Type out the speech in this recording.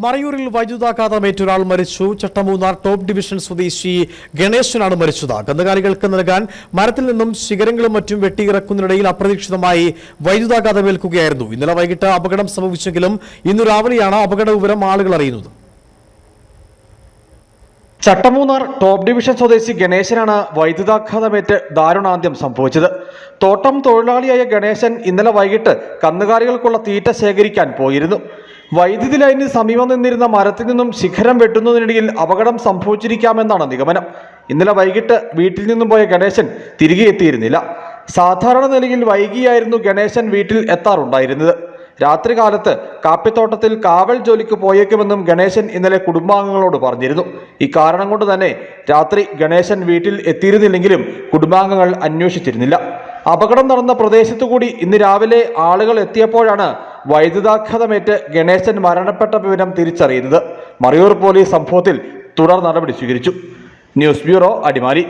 മറയൂരിൽ വൈദ്യുതാഘാതമേറ്റ് ഒരാൾ മരിച്ചു. Chattamunnar top division സ്വദേശി ഗണേശനാണ് മരിച്ചത്. കന്നുകാലികൾക്ക് നൽകാൻ മരത്തിൽ നിന്നും ശിഖരങ്ങളും മറ്റും വെട്ടിയിറക്കുന്നതിനിടയിൽ അപ്രതീക്ഷിതമായി വൈദ്യുതാഘാതമേൽക്കുകയായിരുന്നു. ഇന്നലെ വൈകിട്ട് അപകടം സംഭവിച്ചെങ്കിലും ഇന്നു രാവിലെയാണ് അപകട വിവരം ആളുകൾ അറിയുന്നത്. ചട്ടമൂന്നാർ ടോപ്പ് ഡിവിഷൻ സ്വദേശി ഗണേശനാണ് വൈദ്യുതാഘാതമേറ്റ് ദാരുണാന്ത്യം സംഭവിച്ചത്. തോട്ടം തൊഴിലാളിയായ ഗണേശൻ ഇന്നലെ വൈകിട്ട് കന്നുകാലികൾക്കുള്ള തീറ്റ ശേഖരിക്കാൻ പോയിരുന്നു. വൈദ്യുതി ലൈനിന് സമീപം നിന്നിരുന്ന മരത്തിൽ നിന്നും ശിഖരം വെട്ടുന്നതിനിടയിൽ അപകടം സംഭവിച്ചിരിക്കാമെന്നാണ് നിഗമനം. ഇന്നലെ വൈകിട്ട് വീട്ടിൽ നിന്നും പോയ ഗണേശൻ തിരികെ എത്തിയിരുന്നില്ല. സാധാരണ നിലയിൽ വൈകിയായിരുന്നു ഗണേശൻ വീട്ടിൽ എത്താറുണ്ടായിരുന്നത്. രാത്രികാലത്ത് കാപ്പിത്തോട്ടത്തിൽ കാവൽ ജോലിക്ക് പോയേക്കുമെന്നും ഗണേശൻ ഇന്നലെ കുടുംബാംഗങ്ങളോട് പറഞ്ഞിരുന്നു. ഇക്കാരണം കൊണ്ട് തന്നെ രാത്രി ഗണേശൻ വീട്ടിൽ എത്തിയിരുന്നില്ലെങ്കിലും കുടുംബാംഗങ്ങൾ അന്വേഷിച്ചിരുന്നില്ല. അപകടം നടന്ന പ്രദേശത്തുകൂടി ഇന്ന് രാവിലെ ആളുകൾ എത്തിയപ്പോഴാണ് വൈദ്യുതാഘാതമേറ്റ് ഗണേശൻ മരണപ്പെട്ട വിവരം തിരിച്ചറിയുന്നത്. മറയൂർ പോലീസ് സംഭവത്തിൽ തുടർ നടപടി സ്വീകരിച്ചു. News bureau, Adimali.